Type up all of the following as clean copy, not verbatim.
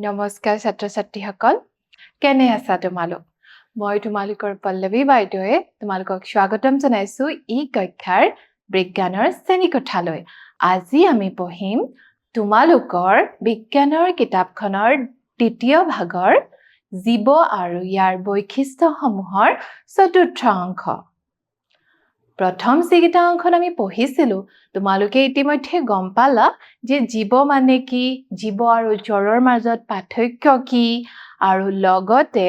নমস্কাৰ ছাত্ৰ ছাত্ৰীসকল কেনে আছা তোমালোক মই তোমালোকৰ পল্লৱী বাইদেৱে তোমালোকক স্বাগতম জনাইছো এই কক্ষাৰ বিজ্ঞানৰ শ্ৰেণীকোঠালৈ আজি আমি পঢ়িম তোমালোকৰ বিজ্ঞানৰ কিতাপখনৰ দ্বিতীয় ভাগৰ জীৱ আৰু ইয়াৰ বৈশিষ্ট্যসমূহৰ চতুৰ্থ অংশ প্ৰথম যিকেইটা অংশত আমি পঢ়িছিলো তোমালোকে ইতিমধ্যে গম পালা যে জীৱ মানে কি জীৱ আৰু জড়ৰ মাজত পাৰ্থক্য কি আৰু লগতে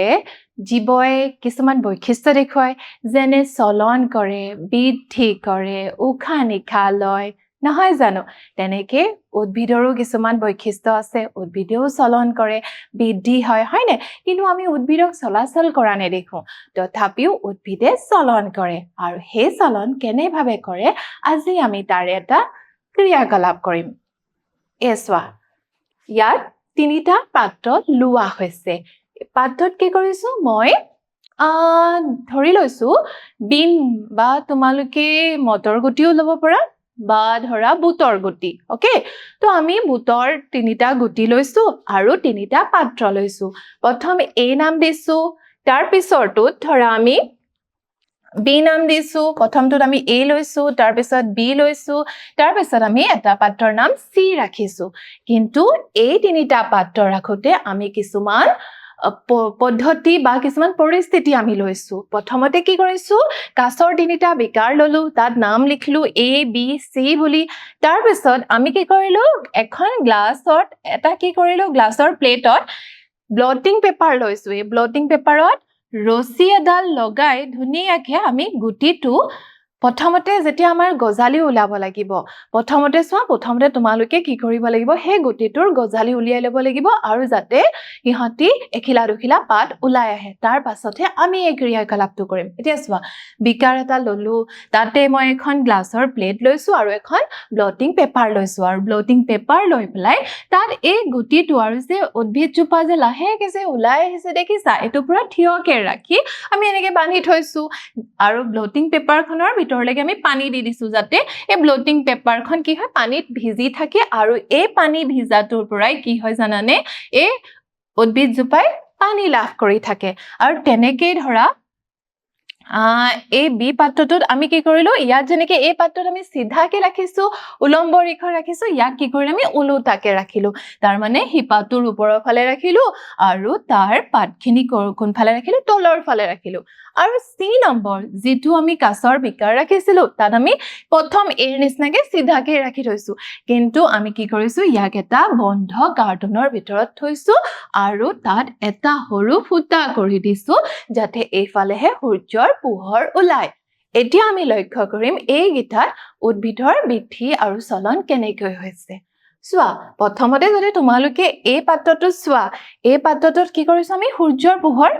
জীৱই কিছুমান বৈশিষ্ট্য দেখুৱায় যেনে চলন কৰে বৃদ্ধি কৰে উশাহ নিশাহ লয় নহয় জানো তেনেকে উদ্ভিদৰো কিছুমান বৈশিষ্ট্য আছে উদ্ভিদেও চলন কৰে বৃদ্ধি হয় নে কিন্তু আমি উদ্ভিদক চলাচল কৰা নেদেখো তথাপিও উদ্ভিদে চলন কৰে আৰু সেই চলন কেনেভাৱে কৰে আজি আমি তাৰ এটা ক্ৰিয়াকলাপ কৰিম এছোৱা ইয়াত তিনিটা পাত্ৰ লোৱা হৈছে পাত্ৰত কি কৰিছো মই ধৰি লৈছো বিন বা তোমালোকে মটৰ গুটিও ল'ব পৰা বা ধৰা বুটৰ গুটি ওকে তো আমি বুটৰ তিনিটা গুটি লৈছো আৰু তিনিটা পাত্ৰ লৈছো প্ৰথম এ নাম দিছো তাৰ পিছৰটোত ধৰা আমি বি নাম দিছো প্ৰথমটোত আমি এ লৈছো তাৰ পিছত বি লৈছো তাৰ পিছত আমি এটা পাত্ৰৰ নাম সি ৰাখিছো কিন্তু এই তিনিটা পাত্ৰ ৰাখোতে আমি কিছুমান পদ্ধতি বা কিছুমান পৰিস্থিতি আমি লৈছো প্ৰথমতে কি কৰিছো কাছৰ তিনিটা বিকাৰ ললো তাত নাম লিখলো এ বি সি বুলি তাৰ পিছত আমি কি কৰিলো এখন গ্লাছত এটা কি কৰিলো গ্লাছৰ প্লেটত ব্লটিং পেপাৰ লৈছো এই ব্লটিং পেপাৰত ৰছী এডাল লগাই ধুনীয়াকে আমি গুটিটো প্ৰথমতে যেতিয়া আমাৰ গজালি উলাব লাগিব প্ৰথমতে তোমালোকে কি কৰিব লাগিব হে গুটিটোৰ গজালি উলিয়াই ল'ব লাগিব আৰু যাতে ইহতি এখিলা দুখিলা পাত উলাই আহে তাৰ পাছতহে আমি এই ক্ৰিয়াকলাপটো কৰিম এতিয়া চোৱা বিকাৰ এটা ললো তাতে মই এখন গ্লাছৰ প্লেট লৈছো আৰু এখন ব্লটিং পেপাৰ লৈছো আৰু ব্লটিং পেপাৰ লৈ পেলাই তাত এই গুটিটো আৰু যে উদ্ভিদজোপা যে লাহেকে যে উলাই আহিছে দেখিছা এটো পুৰা থিয়কে ৰাখি আমি এনেকে বান্ধি থৈছো আৰু ব্লটিং পেপাৰখনৰ ভিতৰলৈকে আমি পানী দি দিছো যাতে এই ব্লটিং পেপাৰখন কি হয় পানীত ভিজি থাকে আৰু এই পানী ভিজাটোৰ পৰাই কি হয় জানানে এই উদ্ভিদজোপাই পানী লাভ কৰি থাকে আৰু তেনেকেই ধৰা এই বি পাত্ৰটোত আমি কি কৰিলো ইয়াত যেনেকে এই পাত্ৰত আমি সিধাকে ৰাখিছো উলম্ব ৰেখা ৰাখিছো ইয়াক কি কৰিলো আমি উলুটাকে ৰাখিলো তাৰ মানে হিপাটোৰ ওপৰৰ ফালে ৰাখিলো আৰু তাৰ পাতখিনি কোনফালে ৰাখিলো তলৰ ফালে ৰাখিলো আৰু সি নম্বৰ যেটো আমি কাছৰ বিকাৰ ৰাখিছিলো তাত আমি প্ৰথম এৰ নিচিনাকে সিধাকে ৰাখি থৈছো কিন্তু আমি কি কৰিছো ইয়াক এটা বন্ধ কাৰ্টুনৰ ভিতৰত থৈছো আৰু তাত এটা সৰু ফুটা কৰি দিছো যাতে এইফালেহে সূৰ্যৰ পোহৰ ওলাই এতিয়া আমি লক্ষ্য কৰিম এই গিটাৰ উদ্ভিদৰ বৃদ্ধি আৰু চলন কেনেকৈ হৈছে চোৱা প্ৰথমতে যদি তোমালোকে এই পাত্ৰটো চোৱা এই পাত্ৰটোত কি কৰিছো আমি সূৰ্যৰ পোহৰ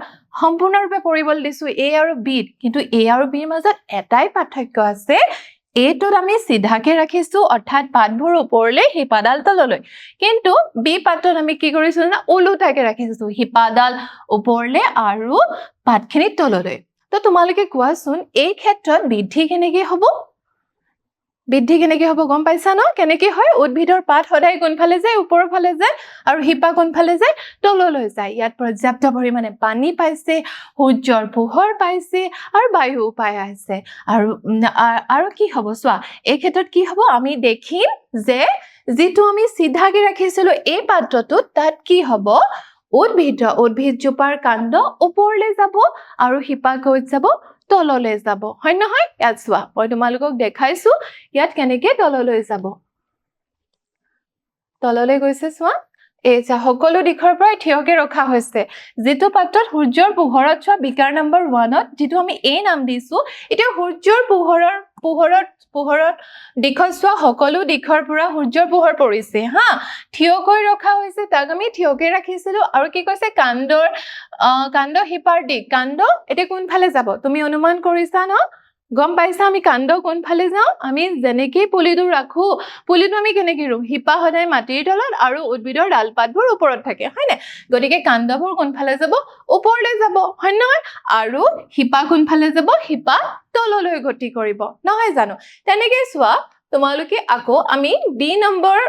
সম্পূৰ্ণৰূপে পৰিবল দিছো এ আৰু বি কিন্তু এ আৰু বিৰ মাজত এটাই পাৰ্থক্য আছে এইটোত আমি সিধাকে ৰাখিছো অৰ্থাৎ পাতবোৰ ওপৰলৈ হিপাডাল তললৈ কিন্তু বি পাত্ৰত আমি কি কৰিছো না উলুটাকে ৰাখিছো হিপাডাল ওপৰলৈ আৰু পাতখিনি তললৈ তো তোমালোকে কোৱাচোন এই ক্ষেত্ৰত বৃদ্ধি কেনেকৈ হ'ব গম পাইছা ন কেনেকৈ হয় উদ্ভিদৰ পাত সদায় কোনফালে যায় ওপৰৰ ফালে যায় আৰু হিপা কোনফালে যায় তললৈ যায় ইয়াত পৰ্যাপ্ত পৰিমাণে পানী পাইছে সূৰ্যৰ পোহৰ পাইছে আৰু বায়ু পাই আছে আৰু কি হ'ব চোৱা এই ক্ষেত্ৰত কি হ'ব আমি দেখিম যে যেটো আমি সিধাকে ৰাখিছিলো এই পাত্ৰটোত তাত কি হ'ব উদ্ভিদজোপাৰ কাণ্ড ওপৰলৈ যাব আৰু হিপা গৈ যাব তললৈ যাব হয় নহয় ইয়াত চোৱা মই তোমালোকক দেখাইছো ইয়াত কেনেকৈ তললৈ যাব তললৈ গৈছে চোৱা এই সকলো দিশৰ পৰা থিয়কে ৰখা হৈছে যেটো পাত্ৰত সূৰ্যৰ পোহৰত চোৱা বিকাৰ নম্বৰ 1ত যেটো আমি এ নাম দিছো এতিয়া সূৰ্যৰ পোহৰত দিশত চোৱা সকলো দিশৰ পৰা সূৰ্যৰ পোহৰ পৰিছে হা থিয়কৈ ৰখা হৈছে তাক আমি থিয়কে ৰাখিছিলো আৰু কি কৈছে কাণ্ড হিপাৰ দিক কাণ্ড এটা কোনফালে যাব তুমি অনুমান কৰিছা ন গম পাইছা আমি কাণ্ড কোনফালে যাও আমি যেনেকৈ পুলিটো ৰাখো পুলিটো আমি কেনেকৈ ৰুম হিপা সদায় মাটিৰ তলত আৰু উদ্ভিদৰ ডালপাতবোৰ ওপৰত থাকে হয়নে গতিকে কাণ্ডবোৰ কোনফালে যাব ওপৰলৈ যাব হয় নহয় আৰু হিপা কোনফালে যাব হিপা তললৈ গতি কৰিব নহয় জানো তেনেকৈ চোৱা তোমালোকে আকৌ আমি বি নম্বৰ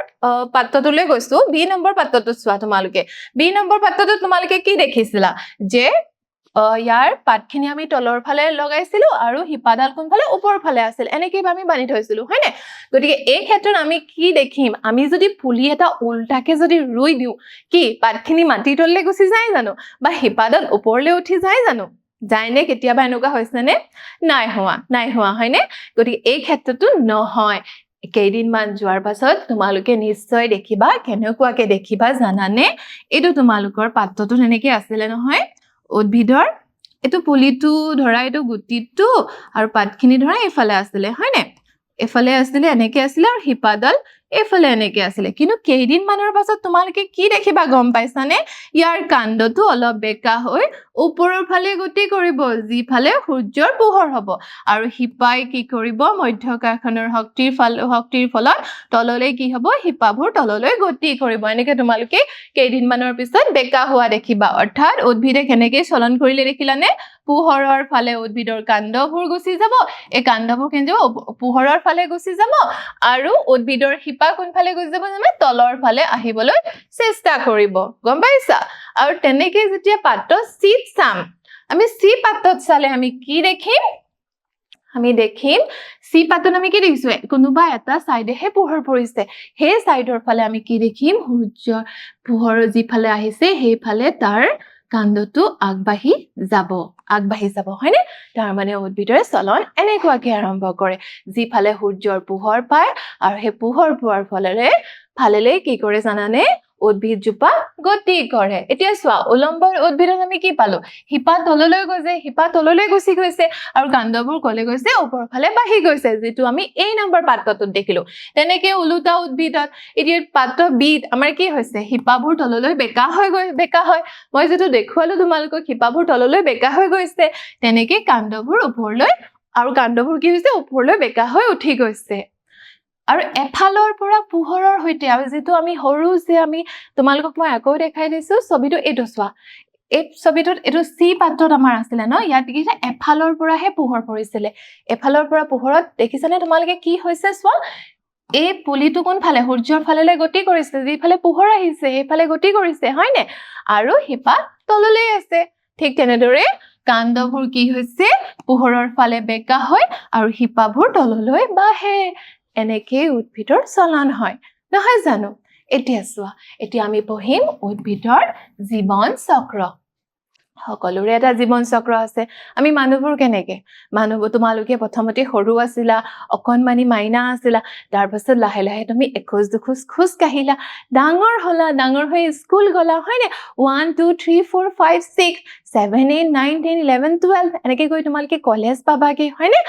পাত্ৰটোলৈ গৈছো বি নম্বৰ পাত্ৰটো চোৱা তোমালোকে বি নম্বৰ পাত্ৰটো তোমালোকে কি দেখিছিলা যে ইয়াৰ পাতখিনি আমি তলৰ ফালে লগাইছিলো আৰু হিপাডাল কোনফালে ওপৰৰ ফালে আছিল এনেকৈ আমি বানি থৈছিলো হয়নে গতিকে এই ক্ষেত্ৰত আমি কি দেখিম আমি যদি পুলি এটা উল্টাকে যদি ৰুই দিও কি পাতখিনি মাটি তললে গুচি যায় জানো বা হিপাডাল ওপৰলৈ উঠি যায় জানো যায়নে কেতিয়াবা এনেকুৱা হৈছে নে নাই হোৱা হয়নে গতিকে এই ক্ষেত্ৰটো নহয় কেইদিনমান যোৱাৰ পাছত তোমালোকে নিশ্চয় দেখিবা কেনেকুৱাকে দেখিবা জানানে এইটো তোমালোকৰ পাত্ৰটো এনেকৈ আছিলে নহয় উদ্ভিদৰ এটো পুলিটো ধৰা এটো গুটিটো আৰু পাতখিনি ধৰা এফালে আছিলে হয়নে এফালে আছিলে এনেকৈ আছিলে আৰু হিপাডাল এফালে এনেকৈ আছিলে কিন্তু কেইদিন মানৰ পাছত তোমালোকে কি দেখিবা গম পাইছানে ইয়াৰ কাণ্ডটো অলপ বেকা হৈ ওপৰৰ ফালে গতি কৰিব যিফালে সূৰ্যৰ পোহৰ হ'ব আৰু হিপাই কি কৰিব মধ্যকাখনৰ শক্তিৰ ফলত তললৈ কি হ'ব হিপাবোৰ তললৈ গতি কৰিব এনেকৈ তোমালোকে কেইদিন মানৰ পিছত বেকা হোৱা দেখিবা অৰ্থাৎ উদ্ভিদে কেনেকৈ চলন কৰিলে দেখিলানে পোহৰৰ ফালে উদ্ভিদৰ কাণ্ডবোৰ গুচি যাব এই কাণ্ডবোৰ কেনে পোহৰৰ ফালে গুচি যাব আৰু উদ্ভিদৰ হিপা কোনফালে গুচি যাব জানে তলৰ ফালে আহিবলৈ চেষ্টা কৰিব গম পাইছা আৰু তেনেকৈ যেতিয়া পাত্ৰ চিত চাম আমি চি পাত্ৰত চালে আমি কি দেখিম আমি দেখিম চি পাত্ৰত আমি কি দেখিছো কোনোবা এটা সাইডেহে পোহৰ পৰিছে সেই সাইডৰ ফালে আমি কি দেখিম সূৰ্যৰ পোহৰ যিফালে আহিছে সেইফালে তাৰ কাণ্ডটো আগবাঢ়ি যাব হয়নে তাৰ মানে উদ্ভিদৰ চলন এনেকুৱাকে আৰম্ভ কৰে যিফালে সূৰ্যৰ পোহৰ পায় আৰু সেই পোহৰ পোৱাৰ ফালেলে কি কৰে জানানে উদ্ভিদজোপা গতি কৰে এতিয়া চোৱা উলম্ব উদ্ভিদত আমি কি পালো হিপা তললৈ গুচি গৈছে আৰু কাণ্ডবোৰ কলে গৈছে ওপৰৰ ফালে বাঢ়ি গৈছে যেটো আমি এই নম্বৰ পাত্ৰটোত দেখিলো তেনেকৈ উলুটা উদ্ভিদত এতিয়া পাত্ৰ বিত আমাৰ কি হৈছে হিপাবোৰ তললৈ বেকা হয় মই যেটো দেখুৱালো তোমালোকক হিপাবোৰ তললৈ বেকা হৈ গৈছে তেনেকৈ কাণ্ডবোৰ ওপৰলৈ আৰু কাণ্ডবোৰ কি হৈছে ওপৰলৈ বেকা হৈ উঠি গৈছে আৰু এফালৰ পৰা পোহৰৰ হৈতে আৰু যেটো আমি হৰু যে আমি তোমালোকক মই আকৌ দেখাই দিছো ছবিটো এটো চোৱা এই ছবিটোত এটো সি পাত্ৰত আমাৰ আছিল ন ইয়াত কি এফালৰ পৰাহে পোহৰ পৰিছিলে এফালৰ পৰা পোহৰত দেখিছানে তোমালোকে কি হৈছে চোৱা এই পুলিটো কোন ফালে সূৰ্যৰ ফালেলৈ গতি কৰিছে যিফালে পোহৰ আহিছে সেইফালে গতি কৰিছে হয়নে আৰু হিপা তললৈ আছে ঠিক তেনেদৰে কাণ্ডবোৰ কি হৈছে পোহৰৰ ফালে বেকা হয় আৰু হিপাবোৰ তললৈ বাঢ়ে এনেকৈ উদ্ভিদৰ চলন হয় নহয় জানো এতিয়া চোৱা এতিয়া আমি পঢ়িম উদ্ভিদৰ জীৱন চক্ৰ সকলোৰে এটা জীৱন চক্ৰ আছে আমি মানুহবোৰ কেনেকৈ মানুহবোৰ তোমালোকে প্ৰথমতে সৰু আছিলা অকণমানি মাইনা আছিলা তাৰ পাছত লাহে লাহে তুমি এখোজ দুখোজ খোজ কাঢ়িলা ডাঙৰ হলা ডাঙৰ হৈ স্কুল গলা হয়নে 1 2 3 4 5 6 7 8 9 10 11 12 এনেকৈ গৈ তোমালোকে কলেজ পাবাগে হয়নে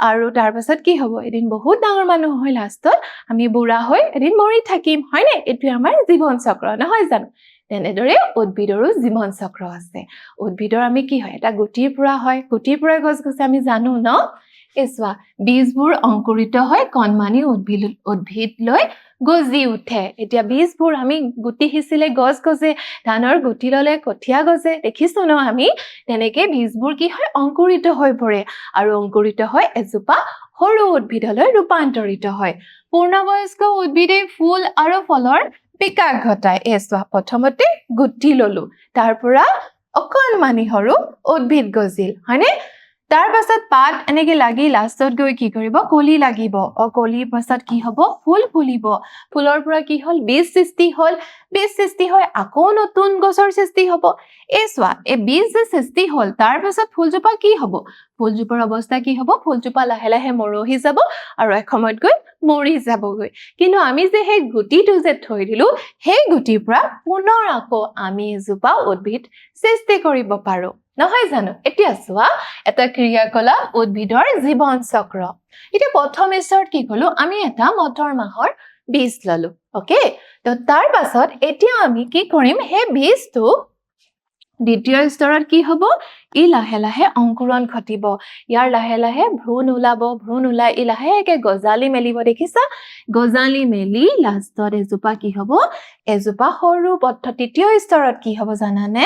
আৰু তাৰ পাছত কি হ'ব এদিন বহুত ডাঙৰ মানুহ হৈ লাষ্টত আমি বুঢ়া হৈ এদিন মৰি থাকিম হয়নে এইটো আমাৰ জীৱন চক্ৰ নহয় জানো তেনেদৰে উদ্ভিদৰো জীৱন চক্ৰ আছে উদ্ভিদৰ আমি কি হয় এটা গুটিৰ পৰা গছ আমি জানো ন এসোৱা বীজবোৰ অংকুৰিত হয় কণমানি উদ্ভিদ লৈ গজি উঠে এতিয়া বীজবোৰ আমি গুটি হিচিলে গছ গজে ধানৰ গুটি ললে কঠিয়া গজে দেখিছো ন আমি তেনেকৈ বীজবোৰ কি হয় অংকুৰিত হৈ পৰে আৰু অংকুৰিত হয় এজোপা সৰু উদ্ভিদলৈ ৰূপান্তৰিত হয় পূৰ্ণবয়স্ক উদ্ভিদে ফুল আৰু ফলৰ বিকাশ ঘটায় এসোৱা প্ৰথমতে গুটি ললো তাৰ পৰা অকণমানি সৰু উদ্ভিদ গজিল হয়নে তাৰ পাছত পাত এনেকে লাগি লাষ্টত গৈ কি কৰিব কলি লাগিব কলিৰ পাছত কি হ'ব ফুল ফুলিব ফুলৰ পৰা কি হ'ল বীজ সৃষ্টি হয় আকৌ নতুন গছৰ সৃষ্টি হ'ব এসোৱা এই বীজ যে সৃষ্টি হ'ল তাৰ পাছত ফুলজোপা কি হ'ব ফুলজোপাৰ অৱস্থা কি হ'ব ফুলজোপা লাহে লাহে মৰহি যাব আৰু এসময়ত গৈ মৰি যাবগৈ কিন্তু আমি যে সেই গুটিটো যে থৈ দিলো সেই গুটিৰ পৰা পুনৰ আকৌ আমি এজোপা উদ্ভিদ সৃষ্টি কৰিব পাৰো নহয় জানো এতিয়া চোৱা এটা ক্ৰিয়াকলাপ উদ্ভিদৰ জীৱন চক্ৰ এতিয়া প্ৰথম স্তৰত কি কলো আমি এটা মটৰ মাহৰ বীজ ললো ওকে তো তাৰ পাছত এতিয়া আমি কি কৰিম সেই বীজটো দ্বিতীয় স্তৰত কি হ'ব ই লাহে লাহে অংকুৰণ ঘটিব ইয়াৰ লাহে লাহে ভ্ৰূণ ওলাই ই লাহেকে গজালি মেলিব দেখিছা গজালি মেলি লাষ্টত এজোপা কি হ'ব এজোপা সৰু তৃতীয় স্তৰত কি হ'ব জানানে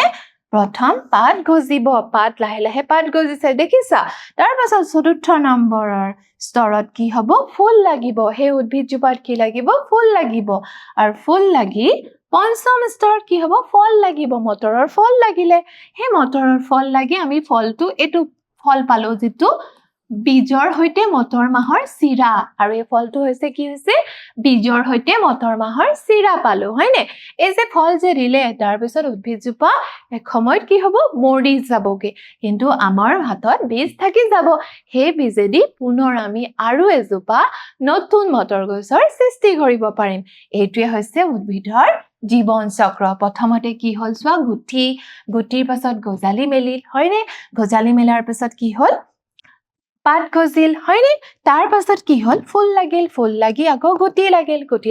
প্ৰথম পাত গজিব পাত লাহে লাহে পাত গজিছে দেখিছা তাৰ পাছত চতুৰ্থ নম্বৰৰ স্তৰত কি হ'ব ফুল লাগিব সেই উদ্ভিদজোপাত কি লাগিব ফুল লাগিব আৰু ফুল লাগি পঞ্চম স্তৰত কি হ'ব ফল লাগিব মটৰৰ ফল লাগিলে সেই মটৰৰ ফল লাগি আমি ফলটো এটো ফল পালো যেটো বীজৰ হৈতে মটৰ মাহৰ চিৰা আৰু এই ফলটো হৈছে কি হৈছে বীজৰ হৈতে মটৰ মাহৰ চিৰা পালো হয়নে এই যে ফল যে দিলে তাৰ পিছত উদ্ভিদজোপা এক সময়ত কি হ'ব মৰি যাবগে কিন্তু আমাৰ হাতত বীজ থাকি যাব সেই বীজেদি পুনৰ আমি আৰু এজোপা নতুন মটৰ গছৰ সৃষ্টি কৰিব পাৰিম এইটোৱে হৈছে উদ্ভিদৰ জীৱন চক্ৰ প্ৰথমতে কি হ'ল সোৱা গুটিৰ পাছত গজালি মেলিল হয়নে গজালি মেলাৰ পাছত কি হ'ল পাত গজিল হয়নে তাৰ পাছত কি হ'ল ফুল লাগি আকৌ গুটি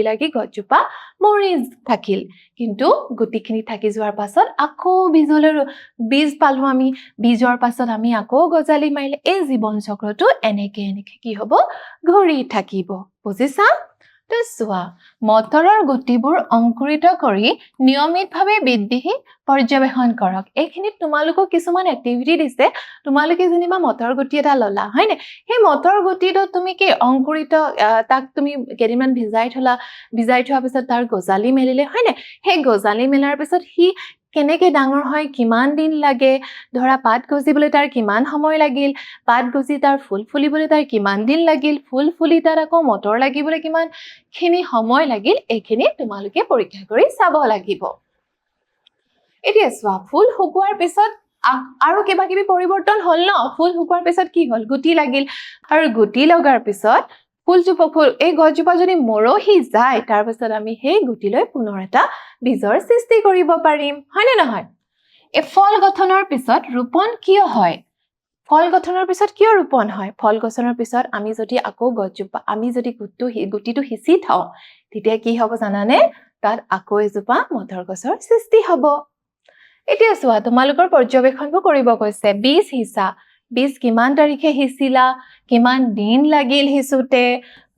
লাগি গছজোপা মৰি থাকিল কিন্তু গুটিখিনি থাকি যোৱাৰ পাছত আকৌ বীজ পালো আমি বীজৰ পাছত আমি আকৌ গজালি মাৰিলে এই জীৱন চক্ৰটো এনেকে কি হ'ব ঘূৰি থাকিব বুজিছা তো সোৱা মটৰৰ গুটিবোৰ অংকুৰিত কৰি নিয়মিতভাৱে বৃদ্ধি পৰ্যবেক্ষণ কৰক এইখিনিত তোমালোকক কিছুমান এক্টিভিটি দিছে তোমালোকে যেনিবা মটৰ গুটি এটা ললা হয়নে সেই মটৰ গুটিটো তুমি কি অংকুৰিত তাক তুমি কেদিনমান ভিজাই থোৱা পিছত তাৰ গজালি মেলিলে হয়নে সেই গজালি মেলাৰ পিছত হি কেনেকে ডাঙৰ হয় কিমান দিন লাগে ধৰা পাত গজিবলৈ তাৰ কিমান সময় লাগিল পাত গজি তাৰ ফুল ফুলিবলৈ তাৰ কিমান দিন লাগিল ফুল ফুলি তাৰ আকৌ মটৰ লাগিবলৈ কিমান খিনি সময় লাগিল এইখিনি তোমালোকে পৰীক্ষা কৰি চাব লাগিব এতিয়া সোৱা ফুল শুকুৱাৰ পিছত আৰু কিবা কিবি পৰিৱৰ্তন হ'ল ন ফুল শুকুৱাৰ পিছত কি হ'ল গুটি লাগিল আৰু গুটি লগাৰ পিছত এই গছজোপা যদি মৰহি যায় তাৰ পিছত আমি সেই গুটিলৈ পুনৰ এটা বীজৰ সৃষ্টি কৰিব পাৰিম হয়নে নহয় এই ফল গঠনৰ পিছত ৰোপণ কিয় হয় ফল গঠনৰ পিছত কিয় ৰোপণ হয় ফল গঠনৰ পিছত আমি যদি আকৌ গছজোপা আমি যদি গুটিটো হিচি থওঁ তেতিয়া কি হ'ব জানানে তাত আকৌ এজোপা মটৰ গছৰ সৃষ্টি হ'ব এতিয়া সোৱা তোমালোকৰ পৰ্যবেক্ষণবোৰ কৰিব কৈছে বীজ কিমান তাৰিখে হিচিলা কিমান দিন লাগিল হিচুতে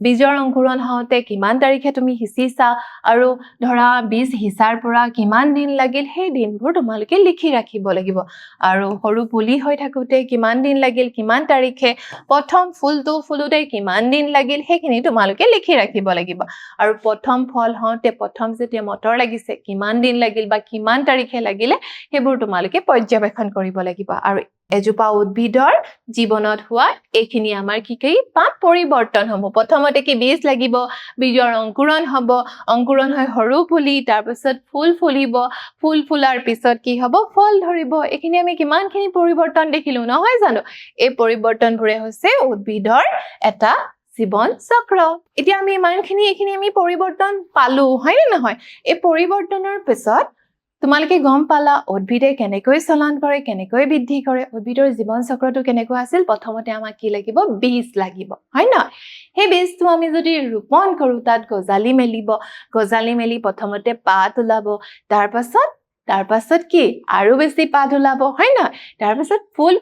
বীজৰ অংকুৰণ হওঁতে কিমান তাৰিখে তুমি হিচিছা আৰু ধৰা বীজ হিচাৰ পৰা কিমান দিন লাগিল সেই দিনবোৰ তোমালোকে লিখি ৰাখিব লাগিব আৰু সৰু পুলি হৈ থাকোতে কিমান দিন লাগিল কিমান তাৰিখে প্ৰথম ফুলটো ফুলোতে কিমান দিন লাগিল সেইখিনি তোমালোকে লিখি ৰাখিব লাগিব আৰু প্ৰথম ফল হওঁতে প্ৰথম যেতিয়া মটৰ লাগিছে কিমান দিন লাগিল বা কিমান তাৰিখে লাগিলে সেইবোৰ তোমালোকে পৰ্যবেক্ষণ কৰিব লাগিব আৰু এজোপা উদ্ভিদৰ জীৱনত হোৱা এইখিনি আমাৰ কি পাত পৰিৱৰ্তন হ'ব প্ৰথমতে কি বীজ লাগিব বীজৰ অংকুৰণ হ'ব অংকুৰণ হৈ সৰু পুলি তাৰ পিছত ফুল ফুলিব ফুল ফুলাৰ পিছত কি হ'ব ফল ধৰিব এইখিনি আমি কিমানখিনি পৰিৱৰ্তন দেখিলো নহয় জানো এই পৰিৱৰ্তনবোৰে হৈছে উদ্ভিদৰ এটা জীৱন চক্ৰ এতিয়া আমি এইখিনি আমি পৰিৱৰ্তন পালো হয় নে নহয় এই পৰিৱৰ্তনৰ পিছত তোমালোকে গম পালা উদ্ভিদে কেনেকৈ চলন কৰে কেনেকৈ বৃদ্ধি কৰে উদ্ভিদৰ জীৱন চক্ৰটো কেনেকৈ আছিল প্ৰথমতে আমাক কি লাগিব বীজ লাগিব হয় না সেই বীজটো আমি যদি ৰোপণ কৰো তাত গজালি মেলি প্ৰথমতে পাত ওলাব তাৰ পাছত কি আৰু বেছি পাত ওলাব হয় না তাৰ পাছত ফুল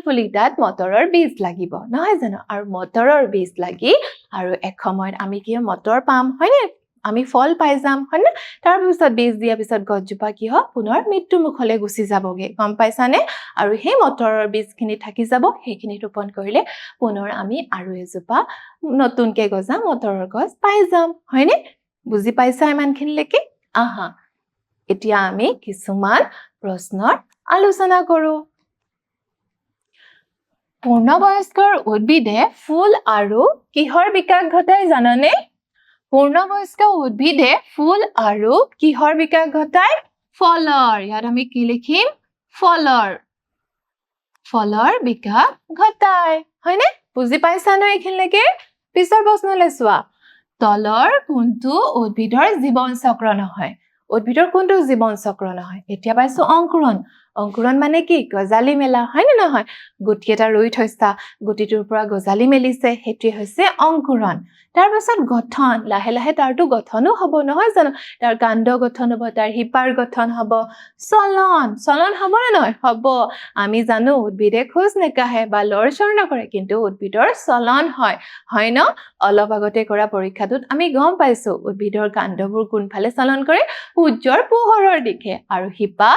ফুলি তাত মটৰৰ বীজ লাগিব নহয় জানো আৰু মটৰৰ বীজ লাগি আৰু এক সময়ত আমি কি মটৰ পাম হয় না আমি ফল পাই যাম হয় না তাৰ পিছত বীজ দিয়াৰ পিছত গছজোপা কি হয় পুনৰ মৃত্যু মুখলৈ গুচি যাবগে গম পাইছানে আৰু সেই মটৰৰ বীজখিনি থাকি যাব সেইখিনি ৰোপণ কৰিলে পুনৰ আমি আৰু এজোপা নতুনকে গজা মটৰৰ গছ পাই যাম হয়নে বুজি পাইছা ইমানখিনিলৈকে আহা এতিয়া আমি কিছুমান প্ৰশ্নৰ আলোচনা কৰো পূৰ্ণবয়স্কৰ উদ্ভিদে ফুল আৰু কিহৰ বিকাশ ঘটায় জানানে পূৰ্ণবয়স্ক উদ্ভিদে ফুল আৰু কিহৰ বিকাশ ঘটায় ফলৰ ইয়াত আমি কি লিখিম ফলৰ বিকাশ ঘটায় হয়নে বুজি পাইছা ন এইখিনিলৈকে পিছৰ প্ৰশ্নলৈ চোৱা তলৰ কোনটো উদ্ভিদৰ জীৱন চক্ৰ নহয় উদ্ভিদৰ কোনটো জীৱন চক্ৰ নহয় এতিয়া পাইছো অংকুৰণ অংকুৰণ মানে কি গজালি মেলা হয় নে নহয় গুটি এটা ৰুই থৈছা গুটিটোৰ পৰা গজালি মেলিছে সেইটোৱে হৈছে অংকুৰণ তাৰ পাছত গঠন লাহে লাহে তাৰটো গঠনো হ'ব নহয় জানো তাৰ কাণ্ড গঠন হ'ব তাৰ শিপাৰ গঠন হ'ব চলন হ'ব নে নহয় হ'ব আমি জানো উদ্ভিদে খোজ নেকাহে বা লৰচৰ নকৰে কিন্তু উদ্ভিদৰ চলন হয় ন অলপ আগতে কৰা পৰীক্ষাটোত আমি গম পাইছো উদ্ভিদৰ কাণ্ডবোৰ কোনফালে চলন কৰে সূৰ্যৰ পোহৰৰ দিশে আৰু শিপা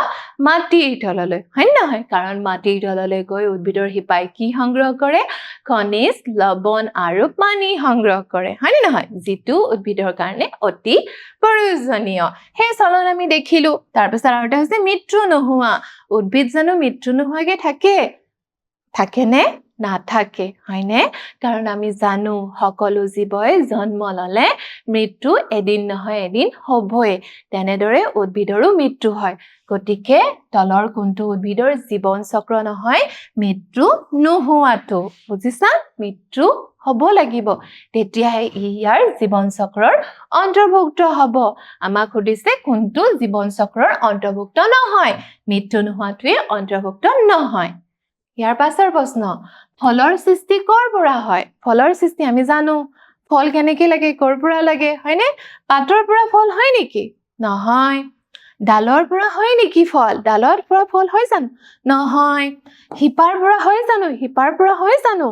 মাটিৰ তললৈ হয় নহয় কাৰণ মাটিৰ তললৈ গৈ উদ্ভিদৰ শিপাই কি সংগ্ৰহ কৰে খনিজ লৱণ আৰু পানী সংগ্ৰহ কৰে হয় নে নহয় যিটো উদ্ভিদৰ কাৰণে অতি প্ৰয়োজনীয় সেই চলন আমি দেখিলো তাৰ পিছত আৰু এটা হৈছে মৃত্যু নোহোৱা উদ্ভিদ জানো মৃত্যু নোহোৱাকৈ থাকেনে নাথাকে হয়নে কাৰণ আমি জানো সকলো জীৱই জন্ম ললে মৃত্যু এদিন নহয় এদিন হ'বই তেনেদৰে উদ্ভিদৰো মৃত্যু হয় গতিকে তলৰ কোনটো উদ্ভিদৰ জীৱন চক্ৰ নহয় মৃত্যু নোহোৱাটো বুজিছা মৃত্যু হ'ব লাগিব তেতিয়াহে ইয়াৰ জীৱন চক্ৰৰ অন্তৰ্ভুক্ত হ'ব আমাক সুধিছে কোনটো জীৱন চক্ৰৰ অন্তৰ্ভুক্ত নহয় মৃত্যু নোহোৱাটোৱে অন্তৰ্ভুক্ত নহয় ইয়াৰ পাছৰ প্ৰশ্ন ফলৰ সৃষ্টি কৰ পৰা হয় ফলৰ সৃষ্টি আমি জানো ফল কেনেকৈ লাগে কৰ পৰা লাগে হয়নে পাতৰ পৰা ফল হয় নেকি নহয় ডালৰ পৰা হয় নেকি ফল ডালৰ পৰা ফল হয় জানো নহয় শিপাৰ পৰা হয় জানো শিপাৰ পৰা হয় জানো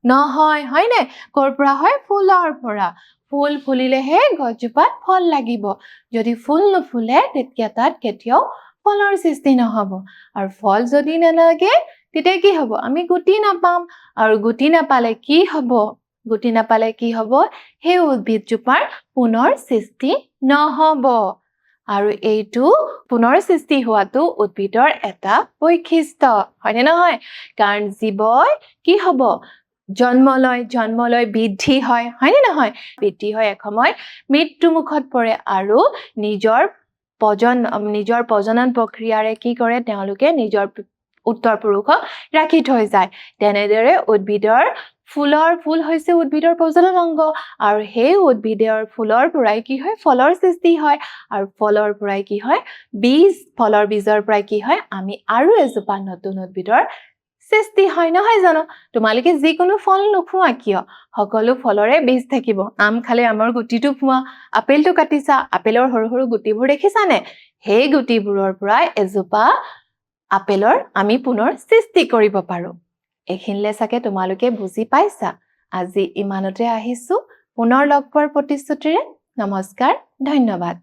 নহয় হয়নে কৰ পৰা হয় ফুলৰ পৰা ফুল ফুলিলেহে গছজোপাত ফল লাগিব যদি ফুল নুফুলে তেতিয়া তাত কেতিয়াও ফলৰ সৃষ্টি নহ'ব আৰু ফল যদি নালাগে তেতিয়া কি হ'ব আমি গুটি নাপাম আৰু গুটি নাপালে কি হ'ব সেই উদ্ভিদজোপাৰ পুনৰ সৃষ্টি নহ'ব আৰু এইটো পুনৰ সৃষ্টি হোৱাটো উদ্ভিদৰ এটা বৈশিষ্ট্য হয়নে নহয় কাৰণ জীৱই কি হ'ব জন্ম লয় বৃদ্ধি হয় হয়নে নহয় বৃদ্ধি হয় এসময় মৃত্যু মুখত পৰে আৰু নিজৰ প্ৰজনন প্ৰক্ৰিয়াৰে কি কৰে তেওঁলোকে নিজৰ উত্তৰ পুৰুষক ৰাখি থৈ যায় তেনেদৰে উদ্ভিদৰ ফুল হৈছে উদ্ভিদৰ প্ৰজনন অংগ আৰু সেই উদ্ভিদৰ ফুলৰ পৰাই কি হয় ফলৰ সৃষ্টি হয় আৰু ফলৰ পৰাই কি হয় ফলৰ বীজৰ পৰাই কি হয় আমি আৰু এজোপা নতুন উদ্ভিদৰ সৃষ্টি হয় নহয় জানো তোমালোকে যিকোনো ফল নোখোৱা কিয় সকলো ফলৰে বীজ থাকিব আম খালে আমৰ গুটিটো খোৱা আপেলটো কাটিছা আপেলৰ সৰু সৰু গুটিবোৰ দেখিছানে সেই গুটিবোৰৰ পৰাই এজোপা আপেলৰ আমি পুনৰ সৃষ্টি কৰিব পাৰো এইখিনিলে চাগে তোমালোকে বুজি পাইছা আজি ইমানতে আহিছো পুনৰ লগ পোৱাৰ প্ৰতিশ্ৰুতিৰে নমস্কাৰ ধন্যবাদ